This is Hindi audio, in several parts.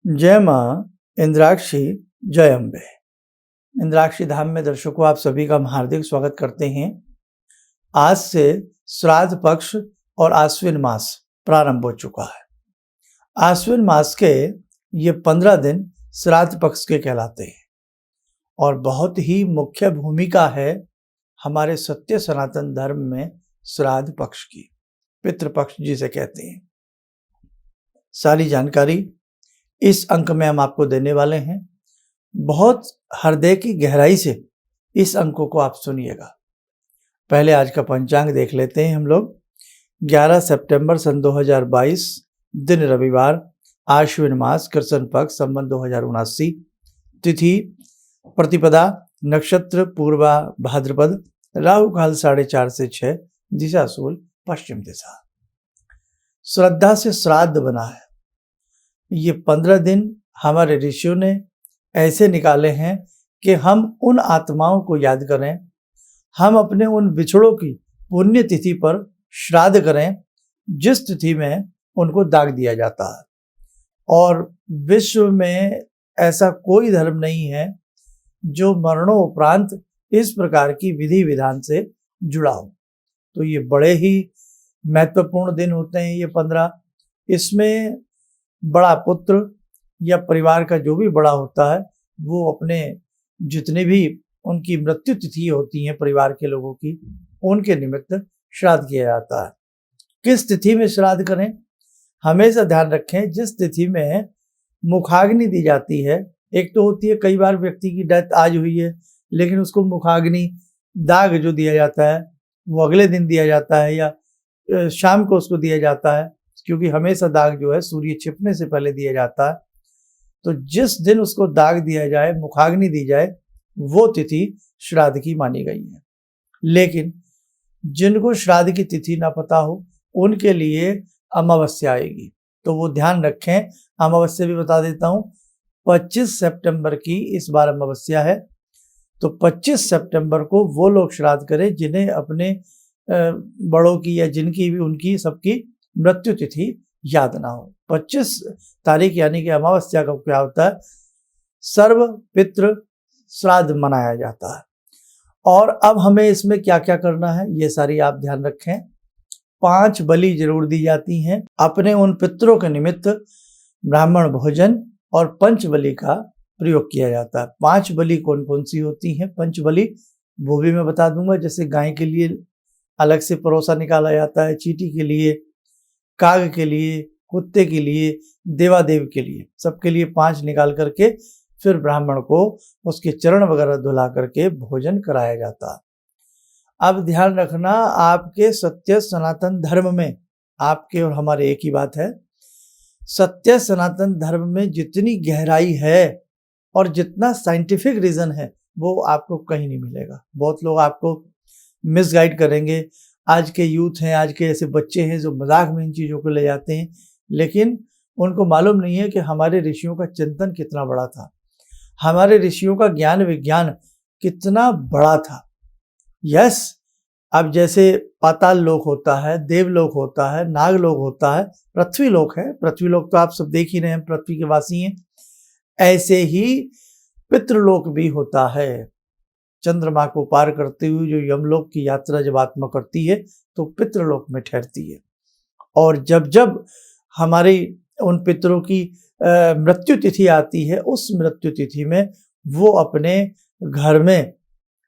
जय माँ इंद्राक्षी, जय अम्बे। इंद्राक्षी धाम में दर्शकों आप सभी का हम हार्दिक स्वागत करते हैं। आज से श्राद्ध पक्ष और आश्विन मास प्रारंभ हो चुका है। आश्विन मास के ये 15 दिन श्राद्ध पक्ष के कहलाते हैं और बहुत ही मुख्य भूमिका है हमारे सत्य सनातन धर्म में श्राद्ध पक्ष की, पितृपक्ष जिसे कहते हैं। सारी जानकारी इस अंक में हम आपको देने वाले हैं। बहुत हृदय की गहराई से इस अंक को आप सुनिएगा। पहले आज का पंचांग देख लेते हैं हम लोग। 11 सितंबर सन 2022, दिन रविवार, आश्विन मास, कृष्ण पक्ष, संवत 2079, तिथि प्रतिपदा, नक्षत्र पूर्वा भाद्रपद, राहु काल 4:30 से 6, दिशा सूल पश्चिम दिशा। श्रद्धा से श्राद्ध बना है। ये 15 दिन हमारे ऋषियों ने ऐसे निकाले हैं कि हम उन आत्माओं को याद करें, हम अपने उन बिछड़ों की पुण्य तिथि पर श्राद्ध करें जिस तिथि में उनको दाग दिया जाता है। और विश्व में ऐसा कोई धर्म नहीं है जो मरणोपरांत इस प्रकार की विधि विधान से जुड़ा हो। तो ये बड़े ही महत्वपूर्ण दिन होते हैं ये 15। इसमें बड़ा पुत्र या परिवार का जो भी बड़ा होता है वो अपने जितने भी उनकी मृत्यु तिथि होती है परिवार के लोगों की, उनके निमित्त श्राद्ध किया जाता है। किस तिथि में श्राद्ध करें, हमेशा ध्यान रखें जिस तिथि में मुखाग्नि दी जाती है। एक तो होती है कई बार व्यक्ति की डेथ आज हुई है लेकिन उसको मुखाग्नि दाग जो दिया जाता है वो अगले दिन दिया जाता है या शाम को उसको दिया जाता है, क्योंकि हमेशा दाग जो है सूर्य छिपने से पहले दिया जाता है। तो जिस दिन उसको दाग दिया जाए, मुखाग्नि दी जाए, वो तिथि श्राद्ध की मानी गई है। लेकिन जिनको श्राद्ध की तिथि ना पता हो उनके लिए अमावस्या आएगी, तो वो ध्यान रखें। अमावस्या भी बता देता हूँ, 25 सितंबर की इस बार अमावस्या है। तो 25 सितंबर को वो लोग श्राद्ध करें जिन्हें अपने बड़ों की या जिनकी भी उनकी सबकी मृत्यु तिथि याद ना हो। 25 तारीख यानी कि अमावस्या का क्या होता है, सर्व पितृ श्राद्ध मनाया जाता है। और अब हमें इसमें क्या क्या करना है ये सारी आप ध्यान रखें। 5 बलि जरूर दी जाती हैं। अपने उन पितरों के निमित्त ब्राह्मण भोजन और पंच बलि का प्रयोग किया जाता है। 5 बलि कौन कौन सी होती हैं, पंच बलि वो भी मैं बता दूंगा। जैसे गाय के लिए अलग से परोसा निकाला जाता है, चींटी के लिए, काग के लिए, कुत्ते के लिए, देवादेव के लिए, सबके लिए 5 निकाल करके फिर ब्राह्मण को उसके चरण वगैरह धुला करके भोजन कराया जाता है। अब ध्यान रखना, आपके सत्य सनातन धर्म में, आपके और हमारे एक ही बात है, सत्य सनातन धर्म में जितनी गहराई है और जितना साइंटिफिक रीजन है वो आपको कहीं नहीं मिलेगा। बहुत लोग आपको मिसगाइड करेंगे। आज के यूथ हैं, आज के ऐसे बच्चे हैं जो मजाक में इन चीज़ों को ले जाते हैं, लेकिन उनको मालूम नहीं है कि हमारे ऋषियों का चिंतन कितना बड़ा था, हमारे ऋषियों का ज्ञान विज्ञान कितना बड़ा था। यस, अब जैसे पाताल लोक होता है, देवलोक होता है, नागलोक होता है, पृथ्वी लोक है। पृथ्वी लोक तो आप सब देख ही रहे हैं, पृथ्वी के वासी हैं। ऐसे ही पितृलोक भी होता है। चंद्रमा को पार करते हुए जो यमलोक की यात्रा जब आत्मा करती है तो पितृलोक में ठहरती है। और जब जब हमारी उन पितरों की मृत्यु तिथि आती है, उस मृत्यु तिथि में वो अपने घर में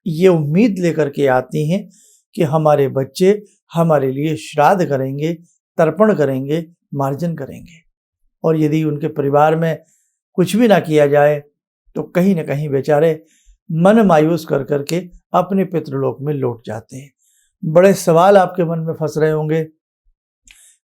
ये उम्मीद लेकर के आती हैं कि हमारे बच्चे हमारे लिए श्राद्ध करेंगे, तर्पण करेंगे, मार्जन करेंगे। और यदि उनके परिवार में कुछ भी ना किया जाए तो कहीं ना कहीं बेचारे मन मायूस कर करके अपने पितृलोक में लौट जाते हैं। बड़े सवाल आपके मन में फंस रहे होंगे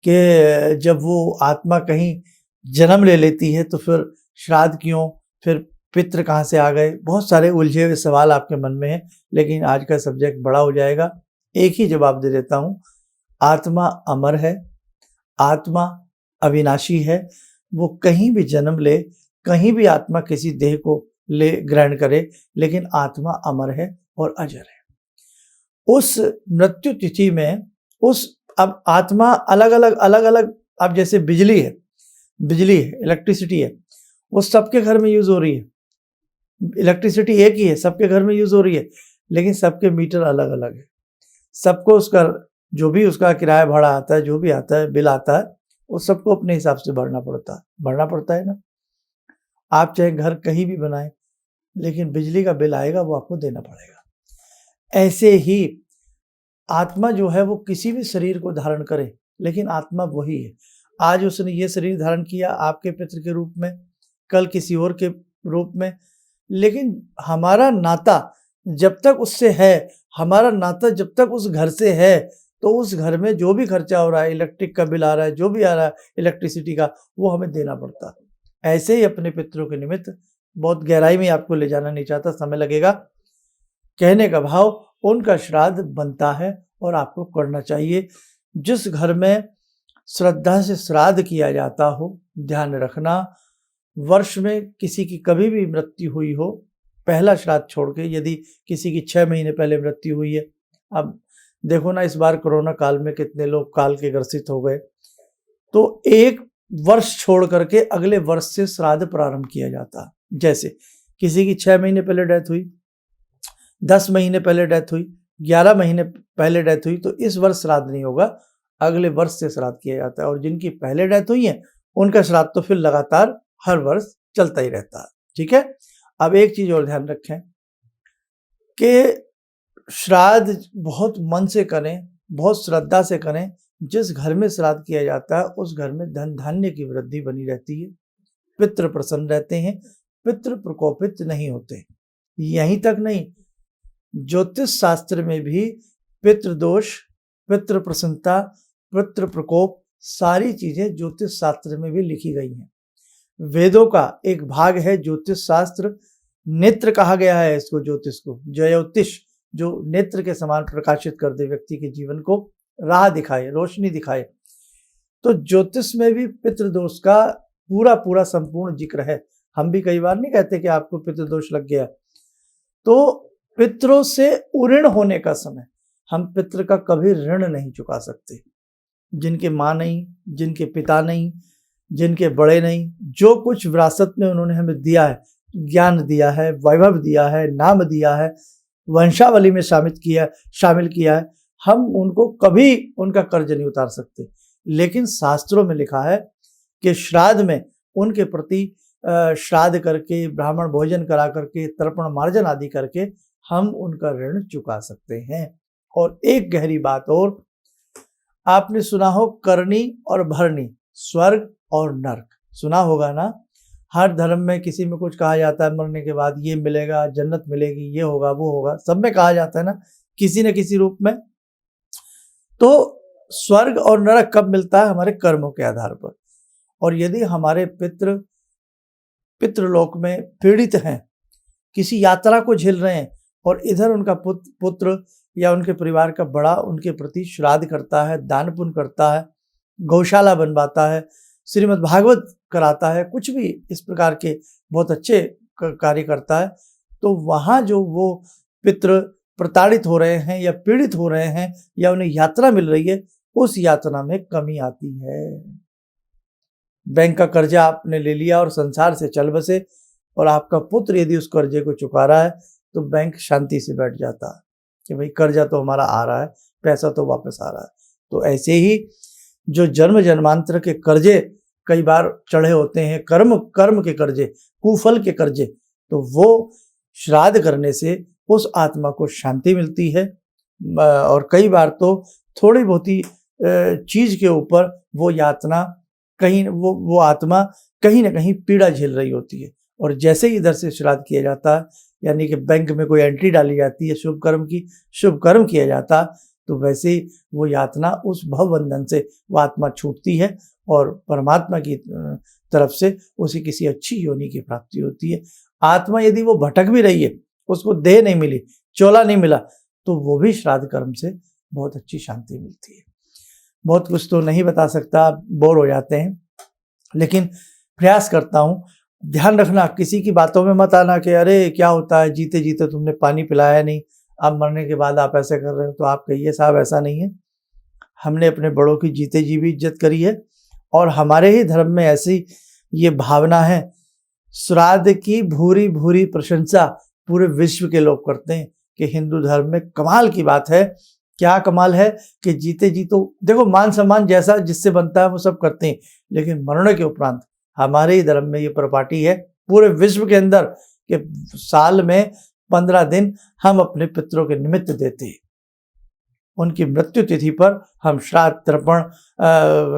कि जब वो आत्मा कहीं जन्म ले लेती है तो फिर श्राद्ध क्यों, फिर पितृ कहाँ से आ गए। बहुत सारे उलझे हुए सवाल आपके मन में हैं, लेकिन आज का सब्जेक्ट बड़ा हो जाएगा। एक ही जवाब दे देता हूँ, आत्मा अमर है, आत्मा अविनाशी है। वो कहीं भी जन्म ले, कहीं भी आत्मा किसी देह को ले ग्रहण करे, लेकिन आत्मा अमर है और अजर है। उस मृत्यु तिथि में उस अब आत्मा अलग अलग अब जैसे बिजली है, इलेक्ट्रिसिटी है, वो सबके घर में यूज हो रही है, इलेक्ट्रिसिटी एक ही है, सबके घर में यूज हो रही है, लेकिन सबके मीटर अलग अलग है। सबको उसका जो भी उसका किराया भाड़ा आता है, जो भी आता है, बिल आता है, वो सबको अपने हिसाब से भरना पड़ता है ना। आप चाहे घर कहीं भी बनाएं, लेकिन बिजली का बिल आएगा, वो आपको देना पड़ेगा। ऐसे ही आत्मा जो है वो किसी भी शरीर को धारण करे, लेकिन आत्मा वही है। आज उसने ये शरीर धारण किया आपके पितृ के रूप में, कल किसी और के रूप में, लेकिन हमारा नाता जब तक उससे है, हमारा नाता जब तक उस घर से है, तो उस घर में जो भी खर्चा हो रहा है, इलेक्ट्रिक का बिल आ रहा है, जो भी आ रहा है इलेक्ट्रिसिटी का, वो हमें देना पड़ता है। ऐसे ही अपने पितरों के निमित्त, बहुत गहराई में आपको ले जाना नहीं चाहता, समय लगेगा। कहने का भाव, उनका श्राद्ध बनता है और आपको करना चाहिए। जिस घर में श्रद्धा से श्राद्ध किया जाता हो, ध्यान रखना, वर्ष में किसी की कभी भी मृत्यु हुई हो, पहला श्राद्ध छोड़ के, यदि किसी की 6 महीने पहले मृत्यु हुई है, अब देखो ना इस बार कोरोना काल में कितने लोग काल के ग्रसित हो गए, तो एक वर्ष छोड़ करके अगले वर्ष से श्राद्ध प्रारंभ किया जाता है। जैसे किसी की 6 महीने पहले डेथ हुई, 10 महीने पहले डेथ हुई, 11 महीने पहले डेथ हुई, तो इस वर्ष श्राद्ध नहीं होगा, अगले वर्ष से श्राद्ध किया जाता है। और जिनकी पहले डेथ हुई है, उनका श्राद्ध तो फिर लगातार हर वर्ष चलता ही रहता है। ठीक है। अब एक चीज और ध्यान रखें कि श्राद्ध बहुत मन से करें, बहुत श्रद्धा से करें। जिस घर में श्राद्ध किया जाता है, उस घर में धन धान्य की वृद्धि बनी रहती है, पितृ प्रसन्न रहते हैं, पितृ प्रकोपित नहीं होते। यहीं तक नहीं, ज्योतिष शास्त्र में भी पितृदोष, पितृ प्रसन्नता, पितृ प्रकोप, सारी चीजें ज्योतिष शास्त्र में भी लिखी गई हैं। वेदों का एक भाग है ज्योतिष शास्त्र, नेत्र कहा गया है इसको, ज्योतिष को ज्योतिष, जो नेत्र के समान प्रकाशित कर दे, व्यक्ति के जीवन को राह दिखाए, रोशनी दिखाए। तो ज्योतिष में भी पितृदोष का पूरा पूरा संपूर्ण जिक्र है। हम भी कई बार नहीं कहते कि आपको पितृदोष लग गया, तो पितरों से उऋण होने का समय, हम पितृ का कभी ऋण नहीं चुका सकते। जिनके माँ नहीं, जिनके पिता नहीं, जिनके बड़े नहीं, जो कुछ विरासत में उन्होंने हमें दिया है, ज्ञान दिया है, वैभव दिया है, नाम दिया है, वंशावली में शामिल किया है, हम उनको कभी उनका कर्ज नहीं उतार सकते। लेकिन शास्त्रों में लिखा है कि श्राद्ध में उनके प्रति श्राद्ध करके, ब्राह्मण भोजन करा करके, तर्पण मार्जन आदि करके हम उनका ऋण चुका सकते हैं। और एक गहरी बात और, आपने सुना हो करनी और भरनी, स्वर्ग और नर्क, सुना होगा ना। हर धर्म में किसी में कुछ कहा जाता है, मरने के बाद ये मिलेगा, जन्नत मिलेगी, ये होगा, वो होगा, सब में कहा जाता है ना, किसी न किसी रूप में। तो स्वर्ग और नरक कब मिलता है? हमारे कर्मों के आधार पर। और यदि हमारे पितृलोक में पीड़ित हैं, किसी यात्रा को झेल रहे हैं, और इधर उनका पुत्र या उनके परिवार का बड़ा उनके प्रति श्राद्ध करता है, दान पुण्य करता है, गौशाला बनवाता है, श्रीमद् भागवत कराता है, कुछ भी इस प्रकार के बहुत अच्छे कार्य करता है, तो वहाँ जो वो पितृ प्रताड़ित हो रहे हैं या पीड़ित हो रहे हैं या उन्हें यात्रा मिल रही है, उस यात्रा में कमी आती है। बैंक का कर्जा आपने ले लिया और संसार से चल बसे, और आपका पुत्र यदि उस कर्जे को चुका रहा है, तो बैंक शांति से बैठ जाता है कि भाई कर्जा तो हमारा आ रहा है, पैसा तो वापस आ रहा है। तो ऐसे ही जो जन्म जन्मांतर के कर्जे कई बार चढ़े होते हैं, कर्म के कर्जे, कुफल के कर्जे, तो वो श्राद्ध करने से उस आत्मा को शांति मिलती है। और कई बार तो थोड़ी बहुत ही चीज के ऊपर वो यातना कहीं, वो आत्मा कहीं ना कहीं पीड़ा झेल रही होती है, और जैसे ही इधर से श्राद्ध किया जाता है, यानी कि बैंक में कोई एंट्री डाली जाती है शुभ कर्म किया जाता, तो वैसे ही वो यातना, उस भवबंधन से वो आत्मा छूटती है और परमात्मा की तरफ से उसे किसी अच्छी योनि की प्राप्ति होती है। आत्मा यदि वो भटक भी रही है, उसको देह नहीं मिली, चोला नहीं मिला, तो वो भी श्राद्ध कर्म से बहुत अच्छी शांति मिलती है। बहुत कुछ तो नहीं बता सकता, बोर हो जाते हैं, लेकिन प्रयास करता हूँ। ध्यान रखना, किसी की बातों में मत आना कि अरे क्या होता है, जीते जीते तुमने पानी पिलाया नहीं, अब मरने के बाद आप ऐसे कर रहे हो। तो आप कहिए साहब ऐसा नहीं है, हमने अपने बड़ों की जीते जी भी इज्जत करी है, और हमारे ही धर्म में ऐसी ये भावना है श्राद्ध की भूरी भूरी प्रशंसा पूरे विश्व के लोग करते हैं कि हिंदू धर्म में कमाल की बात है। क्या कमाल है कि जीते जी तो देखो मान सम्मान जैसा जिससे बनता है वो सब करते हैं, लेकिन मरने के उपरांत हमारे ही धर्म में ये परिपाटी है पूरे विश्व के अंदर कि साल में 15 दिन हम अपने पितरों के निमित्त देते हैं। उनकी मृत्यु तिथि पर हम श्राद्ध तर्पण,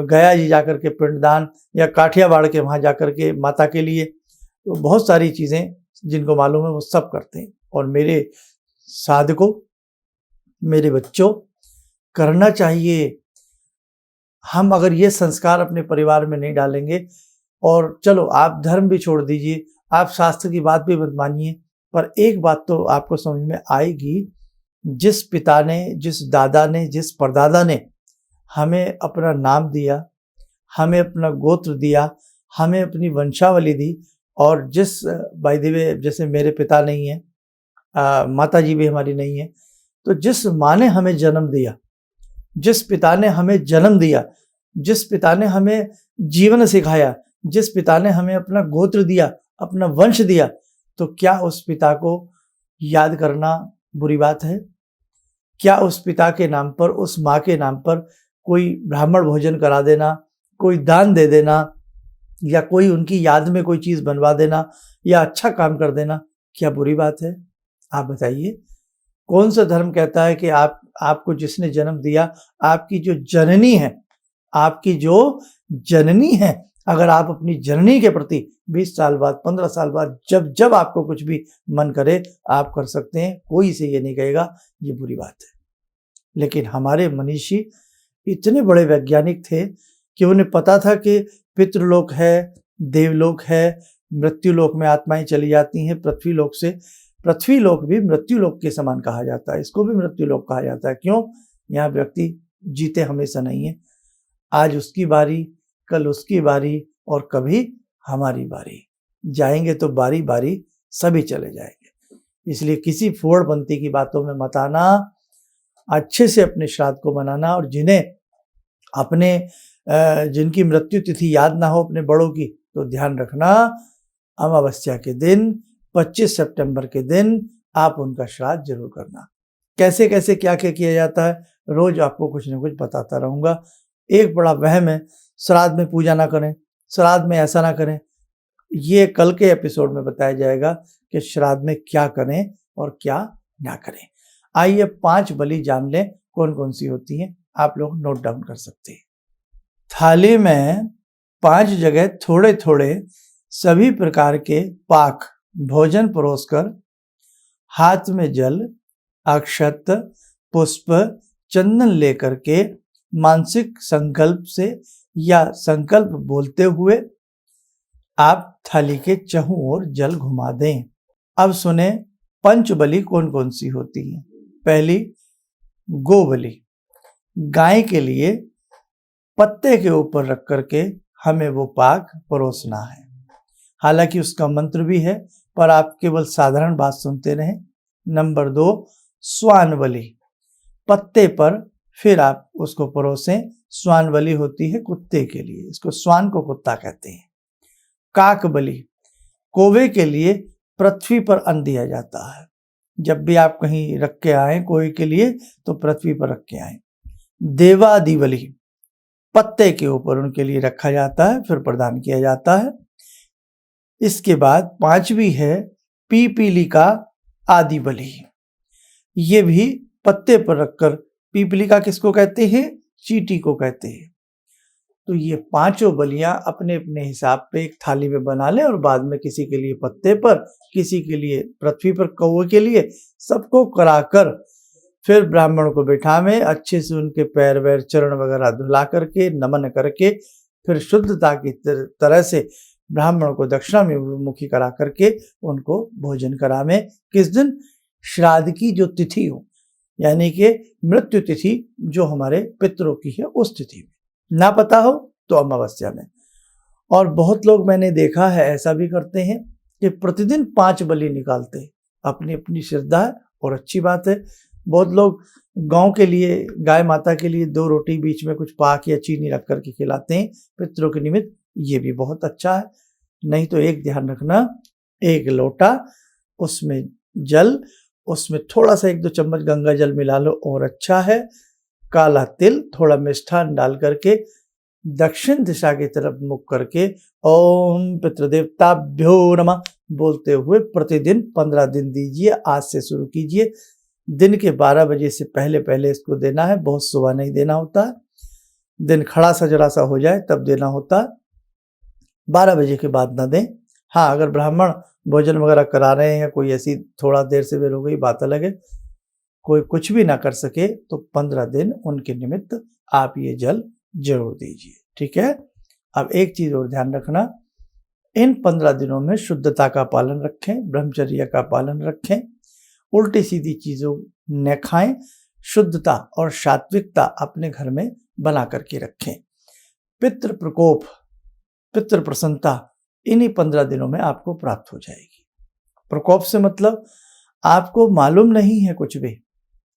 गया जी जाकर के पिंडदान, या काठियावाड़ के वहाँ जाकर के माता के लिए, तो बहुत सारी चीज़ें जिनको मालूम है वो सब करते हैं। और मेरे साधकों, मेरे बच्चों, करना चाहिए। हम अगर ये संस्कार अपने परिवार में नहीं डालेंगे, और चलो आप धर्म भी छोड़ दीजिए, आप शास्त्र की बात भी मत मानिए, पर एक बात तो आपको समझ में आएगी, जिस पिता ने, जिस दादा ने, जिस परदादा ने हमें अपना नाम दिया, हमें अपना गोत्र दिया, हमें अपनी वंशावली दी, और जिस बाय द वे जैसे मेरे पिता नहीं है, माता जी भी हमारी नहीं है, तो जिस माँ ने हमें जन्म दिया, जिस पिता ने हमें जन्म दिया, जिस पिता ने हमें जीवन सिखाया, जिस पिता ने हमें अपना गोत्र दिया, अपना वंश दिया, तो क्या उस पिता को याद करना बुरी बात है? क्या उस पिता के नाम पर, उस माँ के नाम पर कोई ब्राह्मण भोजन करा देना, कोई दान दे देना, या कोई उनकी याद में कोई चीज़ बनवा देना, या अच्छा काम कर देना, क्या बुरी बात है? आप बताइए। कौन सा धर्म कहता है कि आपको जिसने जन्म दिया, आपकी जो जननी है, आपकी जो जननी है, अगर आप अपनी जननी के प्रति 20 साल बाद, 15 साल बाद, जब जब आपको कुछ भी मन करे आप कर सकते हैं, कोई इसे ये नहीं कहेगा ये बुरी बात है। लेकिन हमारे मनीषी इतने बड़े वैज्ञानिक थे कि उन्हें पता था कि पितृलोक है, देवलोक है, मृत्युलोक में आत्माएं चली जाती हैं पृथ्वीलोक से। पृथ्वीलोक भी मृत्युलोक के समान कहा जाता है, इसको भी मृत्युलोक कहा जाता है। क्यों? यहाँ व्यक्ति जीते हमेशा नहीं है, आज उसकी बारी, कल उसकी बारी, और कभी हमारी बारी। जाएंगे तो बारी बारी सभी चले जाएंगे। इसलिए किसी फोड़पंथी की बातों में मत आना, अच्छे से अपने श्राद्ध को मनाना। और जिनकी मृत्यु तिथि याद ना हो अपने बड़ों की, तो ध्यान रखना, अमावस्या के दिन 25 सितंबर के दिन आप उनका श्राद्ध जरूर करना। कैसे कैसे क्या क्या किया जाता है रोज आपको कुछ न कुछ बताता रहूँगा। एक बड़ा वहम है, श्राद्ध में पूजा ना करें, श्राद्ध में ऐसा ना करें। ये कल के एपिसोड में बताया जाएगा कि श्राद्ध में क्या करें और क्या ना करें। आइए 5 बलि जान लें कौन कौन सी होती हैं, आप लोग नोट डाउन कर सकते हैं। थाली में 5 जगह थोड़े थोड़े सभी प्रकार के पाक भोजन परोसकर, हाथ में जल, अक्षत, पुष्प, चंदन लेकर के मानसिक संकल्प से या संकल्प बोलते हुए आप थाली के चहुं ओर जल घुमा दें। अब सुने पंच बलि कौन कौन सी होती हैं। पहली, गो बलि। गाय के लिए पत्ते के ऊपर रख करके हमें वो पाक परोसना है। हालांकि उसका मंत्र भी है, पर आप केवल साधारण बात सुनते रहें। नंबर 2, स्वान बलि। पत्ते पर फिर आप उसको परोसें। स्वान बलि होती है कुत्ते के लिए, इसको स्वान को कुत्ता कहते हैं। काक बलि, कौवे के लिए पृथ्वी पर अन्न दिया जाता है। जब भी आप कहीं रख के आए कौवे के लिए, तो पृथ्वी पर रख के आए। देवादि बलि, पत्ते के ऊपर उनके लिए रखा जाता है, फिर प्रदान किया जाता है। इसके बाद 5वीं है पीपीलिका आदि बलि। ये भी पत्ते पर रखकर, पीपलिका किसको कहते हैं? चींटी को कहते हैं। तो ये 5 बलियां अपने अपने हिसाब पे एक थाली में बना लें, और बाद में किसी के लिए पत्ते पर, किसी के लिए पृथ्वी पर, कौवे के लिए, सबको कराकर फिर ब्राह्मण को बिठावे, अच्छे से उनके पैर वैर चरण वगैरह धुला करके, नमन करके, फिर शुद्धता की तरह से ब्राह्मण को दक्षिणा में मुखी करा करके उनको भोजन करावे। किस दिन? श्राद्ध की जो तिथि हो, यानी कि मृत्यु तिथि जो हमारे पितरों की है उस तिथि में। ना पता हो तो अमावस्या में। और बहुत लोग मैंने देखा है ऐसा भी करते हैं कि प्रतिदिन 5 बलि निकालते हैं। अपनी अपनी श्रद्धा है और अच्छी बात है। बहुत लोग गांव के लिए, गाय माता के लिए 2 रोटी बीच में कुछ पाक या चीनी रख करके खिलाते हैं पितरों के निमित्त, ये भी बहुत अच्छा है। नहीं तो एक ध्यान रखना, एक लोटा उसमें जल, उसमें थोड़ा सा 1-2 चम्मच गंगा जल मिला लो और अच्छा है। काला तिल, थोड़ा मिष्ठान डाल करके दक्षिण दिशा की तरफ मुख करके ओम पितृदेवताभ्यो नमः बोलते हुए प्रतिदिन 15 दिन दीजिए। आज से शुरू कीजिए। दिन के 12 बजे से पहले पहले इसको देना है, बहुत सुबह नहीं देना होता है। दिन खड़ा सा जरा सा हो जाए तब देना होता है, 12 बजे के बाद ना दें। हाँ, अगर ब्राह्मण भोजन वगैरह करा रहे हैं, कोई ऐसी थोड़ा देर से बेर हो गई, बात अलग है। कोई कुछ भी ना कर सके तो 15 दिन उनके निमित्त आप ये जल जरूर दीजिए, ठीक है। अब एक चीज और ध्यान रखना, इन 15 दिनों में शुद्धता का पालन रखें, ब्रह्मचर्य का पालन रखें, उल्टी सीधी चीजों न खाएं, शुद्धता और सात्विकता अपने घर में बना करके रखें। पितृ प्रकोप, पितृ प्रसन्नता इन्हीं 15 दिनों में आपको प्राप्त हो जाएगी। प्रकोप से मतलब आपको मालूम नहीं है कुछ भी,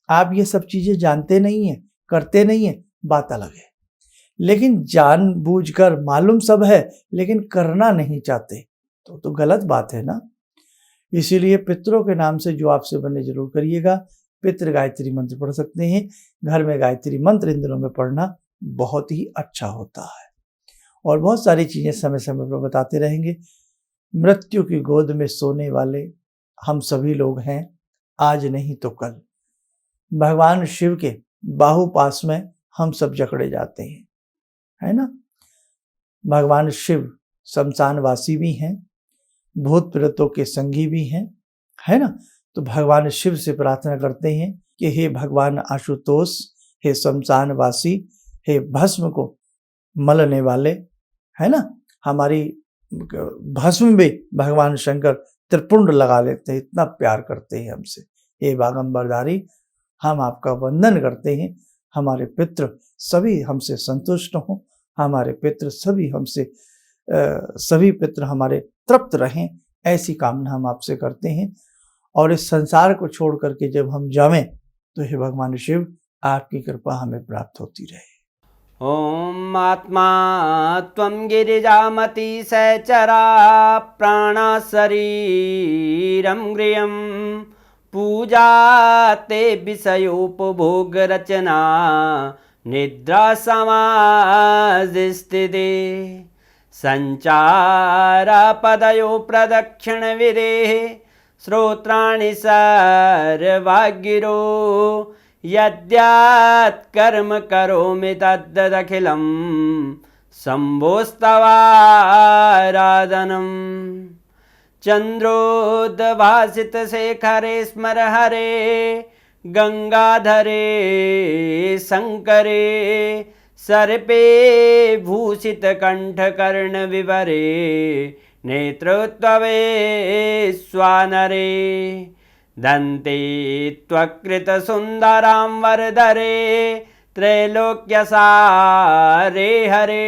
आप ये सब चीजें जानते नहीं हैं, करते नहीं हैं, बात अलग है। लेकिन जानबूझकर मालूम सब है लेकिन करना नहीं चाहते तो गलत बात है ना। इसीलिए पितरों के नाम से जो आपसे बने जरूर करिएगा। पितृ गायत्री मंत्र पढ़ सकते हैं, घर में गायत्री मंत्र इन दिनों में पढ़ना बहुत ही अच्छा होता है। और बहुत सारी चीजें समय समय पर बताते रहेंगे। मृत्यु की गोद में सोने वाले हम सभी लोग हैं, आज नहीं तो कल। भगवान शिव के बाहुपास में हम सब जकड़े जाते हैं, है ना। भगवान शिव शमशानवासी भी हैं, भूत प्रेतों के संगी भी हैं, है ना। तो भगवान शिव से प्रार्थना करते हैं कि हे भगवान आशुतोष, हे शमशानवासी, हे भस्म को मलने वाले, है ना। हमारी भस्म में भगवान शंकर त्रिपुंड लगा लेते हैं, इतना प्यार करते हैं हमसे। हे बागंबरधारी, हम आपका वंदन करते हैं। हमारे पितृ सभी हमसे संतुष्ट हों, हमारे पितृ सभी पितृ हमारे तृप्त रहें, ऐसी कामना हम आपसे करते हैं। और इस संसार को छोड़ करके जब हम जावें तो हे भगवान शिव, आपकी कृपा हमें प्राप्त होती रहे। ओम आत्मा त्वं गिरिजामति सहचरा प्राणा शरीरं गृहं पूजा ते विषयोपभोग रचना निद्रा समाधिस्थिते संचारा पदयो प्रदक्षिण विदेः श्रोत्राणि सर्वागिरो यद्यात् कर्म करोमि तद्दखिलं शम्भोस्तवाराधनम् चन्द्रोद्भासितशेखरे स्मर हरे गंगाधरे शंकरे सर्पे भूषितकण्ठकर्णविवरे नेत्रोत्तवे स्वानरे दन्ते त्वकृतसुन्दरां वरदरे त्रैलोक्यसारे हरे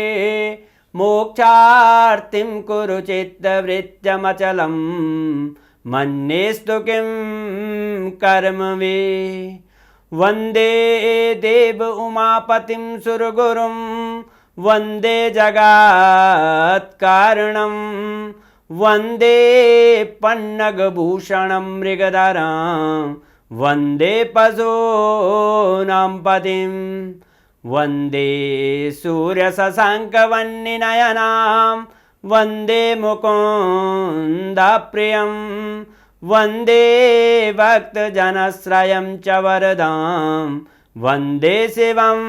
मोक्षार्तिं कुरु चित्तवृत्त्यमचलं मन्येस्तु किं कर्म वे वन्दे देव उमापतिं सुरगुरुं वन्दे जगत्कारणं वन्दे पन्नगभूषणं मृगधरं वन्दे पशूनां पतिं वन्दे सूर्यशशाङ्कवह्निनयनां वन्दे मुकुन्दप्रियं वन्दे भक्तजनश्रयं च वरदां वन्दे शिवं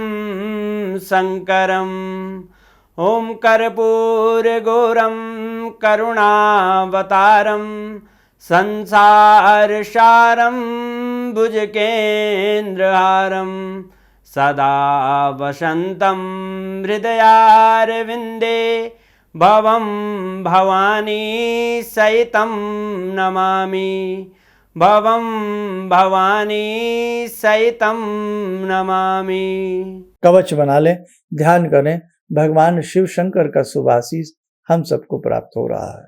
शङ्करम् ओम कर्पूरगौरं करुणावतारं संसारसारं भुजगेन्द्रहारं सदा वसन्तं हृदयारविन्दे भवं भवानी सहितं नमामि भवं भवानी सहितं नमामि। कवच बना लें, ध्यान करें, भगवान शिव शंकर का शुभ आशीष हम सबको प्राप्त हो रहा है।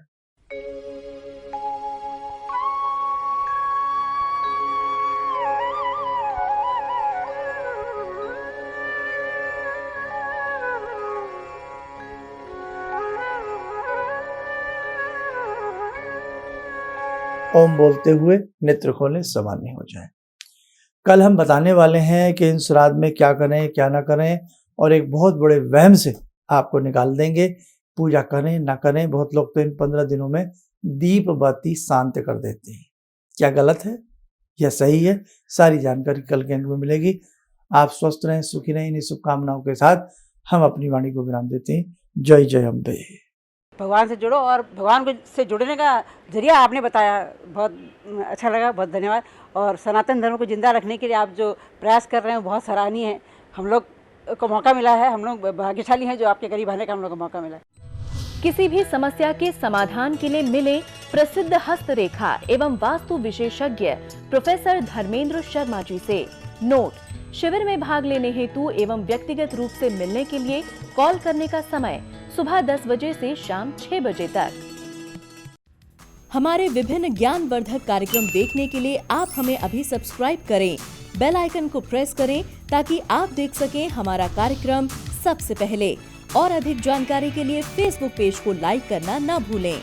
ओम बोलते हुए नेत्र खोलें, सामान्य हो जाए। कल हम बताने वाले हैं कि इन श्राद्ध में क्या करें, क्या ना करें, और एक बहुत बड़े वहम से आपको निकाल देंगे। पूजा करें ना करें, बहुत लोग तो इन 15 दिनों में दीप बत्ती शांत कर देते हैं। क्या गलत है या सही है, सारी जानकारी कल के अंक में मिलेगी। आप स्वस्थ रहें, सुखी रहें। इन्हीं शुभकामनाओं के साथ हम अपनी वाणी को विराम देते हैं। जय जय अम्बे। भगवान से जुड़ो, और भगवान से जुड़ने का जरिया आपने बताया, बहुत अच्छा लगा, बहुत धन्यवाद। और सनातन धर्म को जिंदा रखने के लिए आप जो प्रयास कर रहे हैं बहुत सराहनीय है। हम लोग को मौका मिला है, हम लोग भाग्यशाली हैं जो आपके करीब आने का हम लोग को मौका मिला है। किसी भी समस्या के समाधान के लिए मिले प्रसिद्ध हस्तरेखा एवं वास्तु विशेषज्ञ प्रोफेसर धर्मेंद्र शर्मा जी से। नोट: शिविर में भाग लेने हेतु एवं व्यक्तिगत रूप से मिलने के लिए कॉल करने का समय सुबह 10 बजे से शाम 6 बजे तक। हमारे विभिन्न ज्ञानवर्धक कार्यक्रम देखने के लिए आप हमें अभी सब्सक्राइब करें, बेल आइकन को प्रेस करें ताकि आप देख सकें हमारा कार्यक्रम सबसे पहले। और अधिक जानकारी के लिए फेसबुक पेज को लाइक करना न भूलें।